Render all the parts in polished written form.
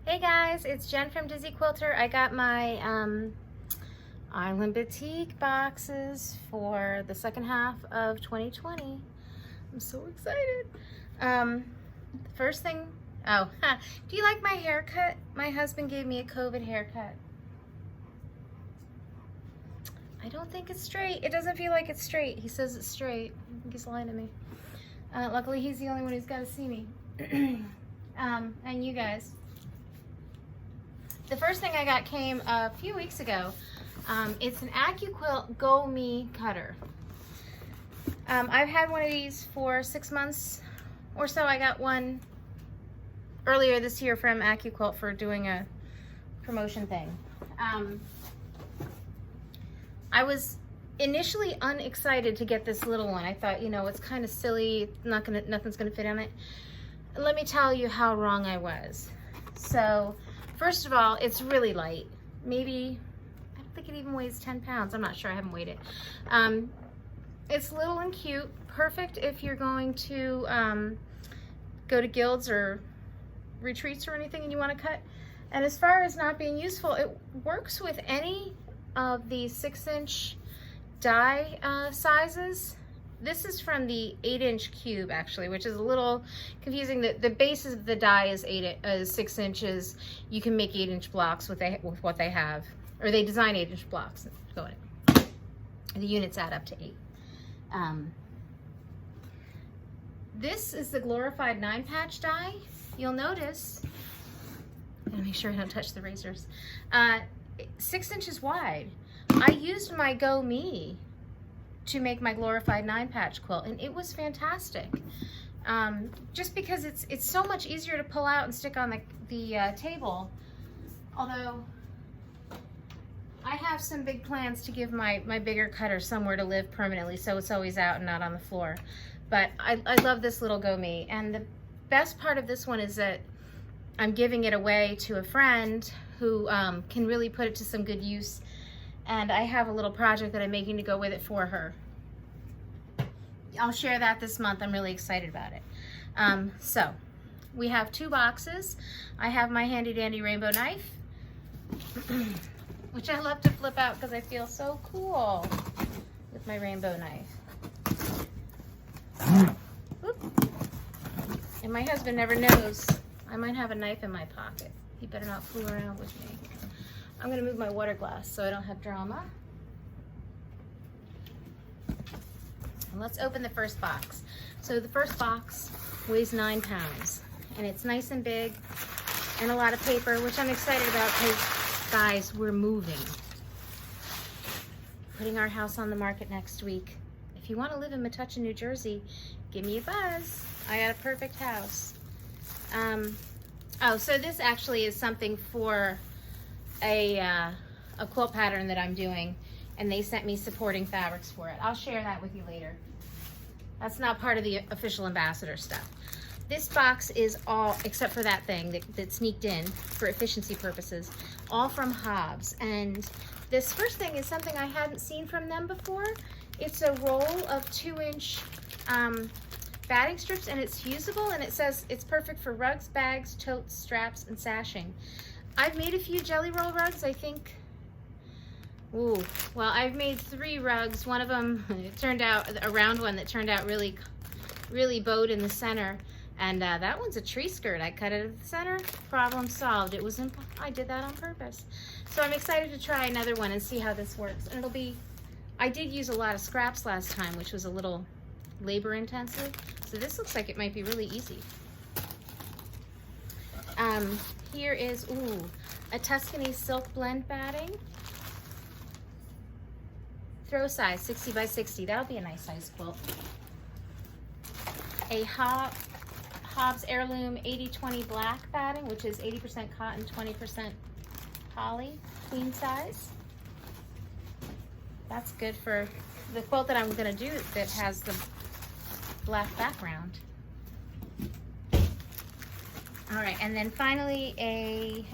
Hey guys, it's Jen from Dizzy Quilter. I got my Island Batik boxes for the second half of 2020. I'm so excited. First thing, do you like my haircut? My husband gave me a COVID haircut. I don't think it's straight. It doesn't feel like it's straight. He says it's straight. I think he's lying to me. Luckily, he's the only one who's got to see me. And you guys. The first thing I got came a few weeks ago. It's an AccuQuilt Go Me cutter. I've had one of these for 6 months or so. I got one earlier this year from AccuQuilt for doing a promotion thing. I was initially unexcited to get this little one. I thought, you know, it's kind of silly. Nothing's gonna fit on it. And let me tell you how wrong I was. So, first of all, it's really light. Maybe, I don't think it even weighs 10 pounds. I'm not sure, I haven't weighed it. It's little and cute, perfect if you're going to go to guilds or retreats or anything and you want to cut. And as far as not being useful, it works with any of the 6-inch die sizes. This is from the 8-inch cube, actually, which is a little confusing. The base of the die is 6 inches. You can make 8-inch blocks with what they have, or they design 8-inch blocks. Go ahead. The units add up to 8. This is the glorified 9-patch die. You'll notice. I'm gonna make sure I don't touch the razors. 6 inches wide. I used my Go Me to make my glorified 9-patch quilt, and it was fantastic. Just because it's so much easier to pull out and stick on the table. Although I have some big plans to give my bigger cutter somewhere to live permanently, so it's always out and not on the floor. But I love this little Go Me, and the best part of this one is that I'm giving it away to a friend who can really put it to some good use. And I have a little project that I'm making to go with it for her. I'll share that this month. I'm really excited about it. So, we have 2 boxes. I have my handy dandy rainbow knife, which I love to flip out because I feel so cool with my rainbow knife. Whoop. And my husband never knows I might have a knife in my pocket. He better not fool around with me. I'm gonna move my water glass so I don't have drama. And let's open the first box. So the first box weighs 9 pounds and it's nice and big and a lot of paper, which I'm excited about because, guys, we're moving. Putting our house on the market next week. If you want to live in Metuchen, New Jersey, give me a buzz. I got a perfect house. Oh, so this actually is something for a quilt pattern that I'm doing, and they sent me supporting fabrics for it. I'll share that with you later. That's not part of the official ambassador stuff. This box is all, except for that thing that sneaked in for efficiency purposes, all from Hobbs. And this first thing is something I hadn't seen from them before. It's a roll of 2-inch batting strips, and it's fusible, and it says it's perfect for rugs, bags, totes, straps, and sashing. I've made a few jelly roll rugs, I think. Ooh, well, I've made 3 rugs. One of them, it turned out, a round one that turned out really, really bowed in the center. And that one's a tree skirt. I cut it at the center, problem solved. It was, I did that on purpose. So I'm excited to try another one and see how this works. And it'll be, I did use a lot of scraps last time, which was a little labor intensive. So this looks like it might be really easy. Here is, a Tuscany silk blend batting. Throw size, 60 by 60. That'll be a nice size quilt. A Hobbs Heirloom 80-20 black batting, which is 80% cotton, 20% poly, queen size. That's good for the quilt that I'm gonna do that has the black background. All right, and then finally a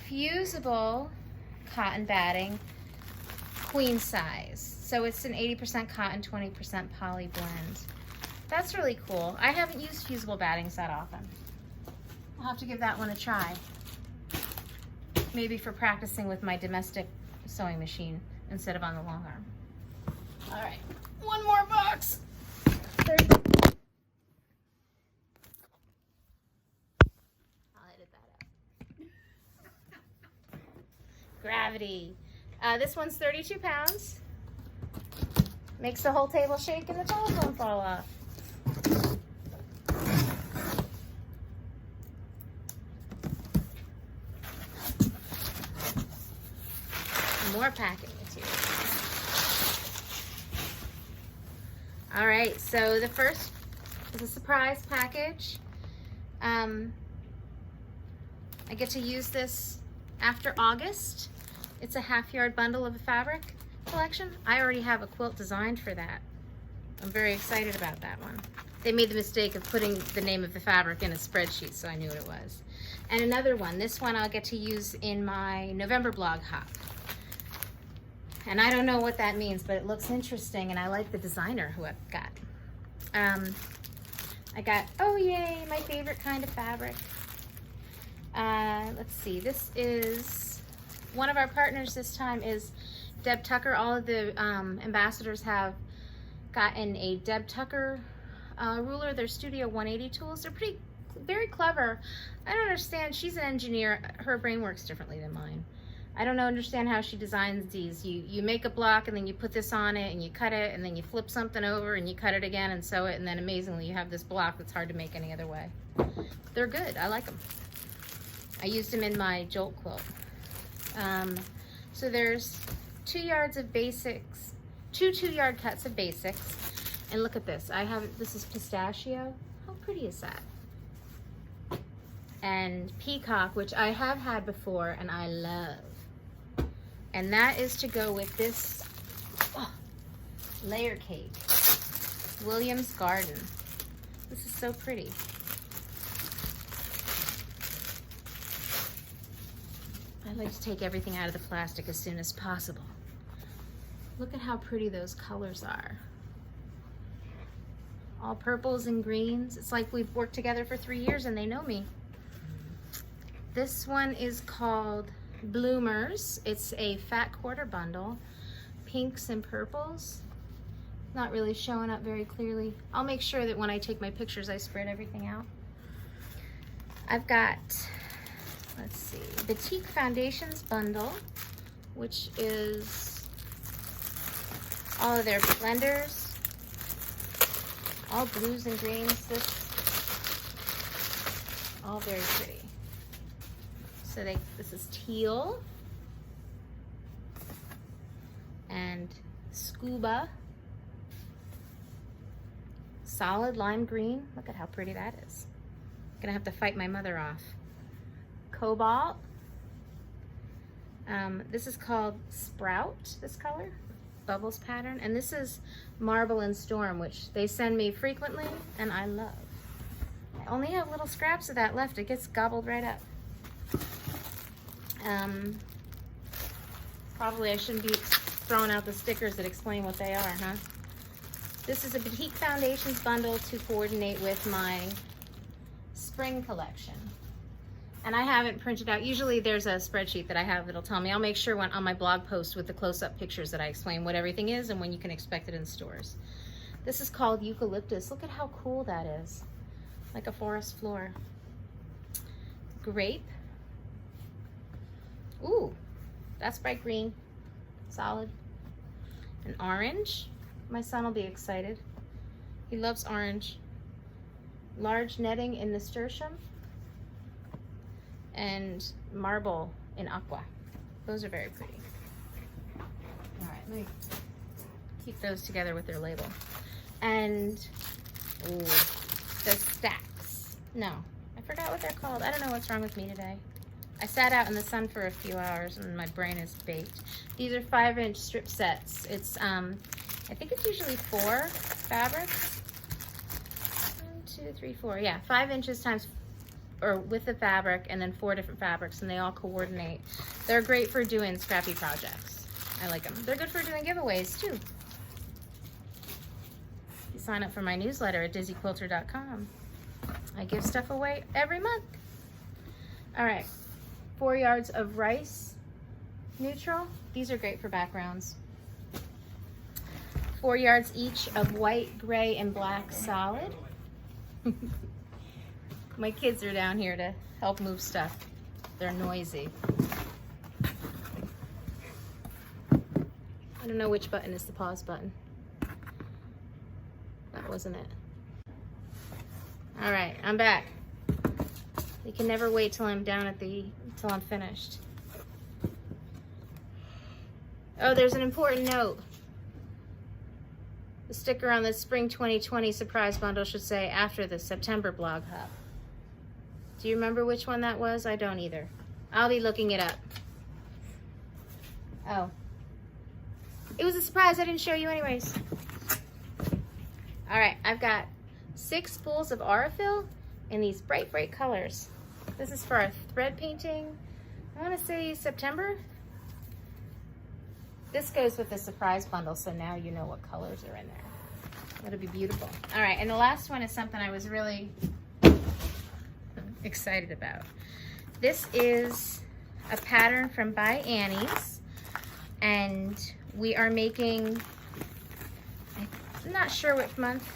fusible cotton batting, queen size. So it's an 80% cotton, 20% poly blend. That's really cool. I haven't used fusible battings that often. I'll have to give that one a try. Maybe for practicing with my domestic sewing machine instead of on the long arm. All right, one more box. 30. I'll edit that out. Gravity. This one's 32 pounds. Makes the whole table shake and the telephone fall off. More packing material. All right, so the first is a surprise package. I get to use this after August. It's a half-yard bundle of a fabric collection. I already have a quilt designed for that. I'm very excited about that one. They made the mistake of putting the name of the fabric in a spreadsheet, so I knew what it was. And another one, this one I'll get to use in my November blog hop. And I don't know what that means, but it looks interesting, and I like the designer who I've got. I got, oh yay, my favorite kind of fabric. Let's see, this is, one of our partners this time is Deb Tucker. All of the ambassadors have gotten a Deb Tucker ruler. They're Studio 180 tools. They're very clever. I don't understand, she's an engineer. Her brain works differently than mine. I don't understand how she designs these. You make a block and then you put this on it and you cut it and then you flip something over and you cut it again and sew it, and then amazingly you have this block that's hard to make any other way. They're good, I like them. I used them in my Jolt quilt. So there's 2 yards of basics, two 2-yard cuts of basics. And look at this, this is pistachio. How pretty is that? And peacock, which I have had before and I love. And that is to go with this layer cake, William's Garden. This is so pretty. I like to take everything out of the plastic as soon as possible. Look at how pretty those colors are. All purples and greens. It's like we've worked together for 3 years and they know me. This one is called Bloomers. It's a fat quarter bundle, pinks and purples. Not really showing up very clearly. I'll make sure that when I take my pictures I spread everything out. I've got, let's see, Batik Foundations bundle, which is all of their blenders, all blues and greens. All very pretty. So this is teal and scuba, solid lime green. Look at how pretty that is. I'm gonna have to fight my mother off. Cobalt. This is called Sprout, this color, bubbles pattern. And this is Marble and Storm, which they send me frequently and I love. I only have little scraps of that left. It gets gobbled right up. Probably I shouldn't be throwing out the stickers that explain what they are, huh? This is a Batik Foundations bundle to coordinate with my spring collection. And I haven't printed out, usually there's a spreadsheet that I have that'll tell me. I'll make sure on my blog post with the close-up pictures that I explain what everything is and when you can expect it in stores. This is called Eucalyptus. Look at how cool that is. Like a forest floor. Grape. Ooh, that's bright green, solid. An orange, my son will be excited. He loves orange. Large netting in nasturtium and marble in aqua. Those are very pretty. All right, let me keep those together with their label. And, ooh, the stacks. No, I forgot what they're called. I don't know what's wrong with me today. I sat out in the sun for a few hours and my brain is baked. These are 5-inch strip sets. It's, I think it's usually 4 fabrics. 1, 2, 3, 4. Yeah, 5 inches times, or with the fabric, and then 4 different fabrics, and they all coordinate. They're great for doing scrappy projects. I like them. They're good for doing giveaways too. You sign up for my newsletter at dizzyquilter.com. I give stuff away every month. All right, 4 yards of rice neutral. These are great for backgrounds. 4 yards each of white, gray, and black solid. My kids are down here to help move stuff. They're noisy. I don't know which button is the pause button. That wasn't it. All right, I'm back. You can never wait till I'm down at till I'm finished. Oh, there's an important note. The sticker on the Spring 2020 surprise bundle should say after the September blog hub. Do you remember which one that was? I don't either. I'll be looking it up. Oh. It was a surprise. I didn't show you anyways. All right, I've got 6 spools of Aurifil in these bright, bright colors. This is for a thread painting. I want to say September. This goes with the surprise bundle, so now you know what colors are in there. That'll be beautiful. All right, and the last one is something I was really excited about. This is a pattern from By Annie's, and we are making, I'm not sure which month.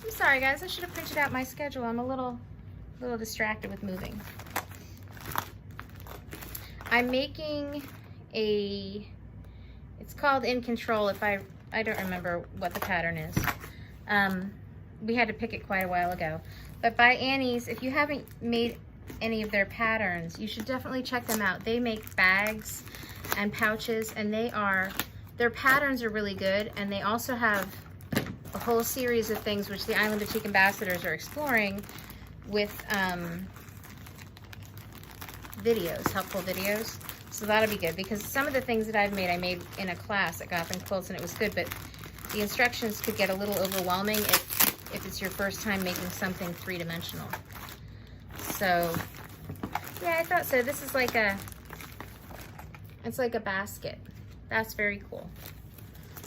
I'm sorry guys, I should have printed out my schedule. I'm a little distracted with moving. I'm making it's called In Control. I don't remember what the pattern is. We had to pick it quite a while ago. But By Annie's, if you haven't made any of their patterns, you should definitely check them out. They make bags and pouches, and their patterns are really good, and they also have a whole series of things which the Island Batik ambassadors are exploring with videos, helpful videos. So that'll be good, because some of the things that I made in a class at Gotham Quilts, and it was good, but the instructions could get a little overwhelming if it's your first time making something three-dimensional. So yeah, I thought so. This is like it's like a basket. That's very cool.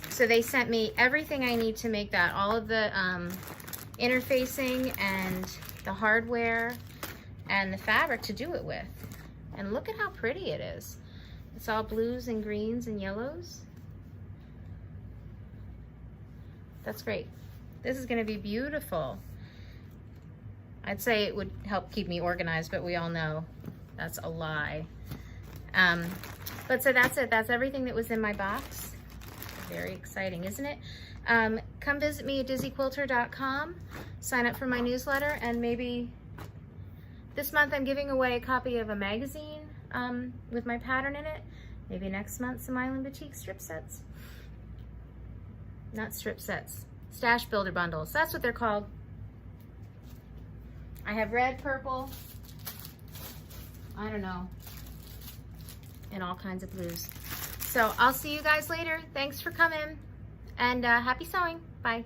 So they sent me everything I need to make that, all of the interfacing and the hardware and the fabric to do it with. And look at how pretty it is. It's all blues and greens and yellows. That's great. This is going to be beautiful. I'd say it would help keep me organized, but we all know that's a lie. But so that's it. That's everything that was in my box. Very exciting, isn't it? Come visit me at dizzyquilter.com. Sign up for my newsletter, and maybe this month I'm giving away a copy of a magazine with my pattern in it. Maybe next month some Island Batik strip sets. Not strip sets. Stash builder bundles. That's what they're called. I have red, purple, I don't know, and all kinds of blues. So I'll see you guys later. Thanks for coming, and happy sewing. Bye.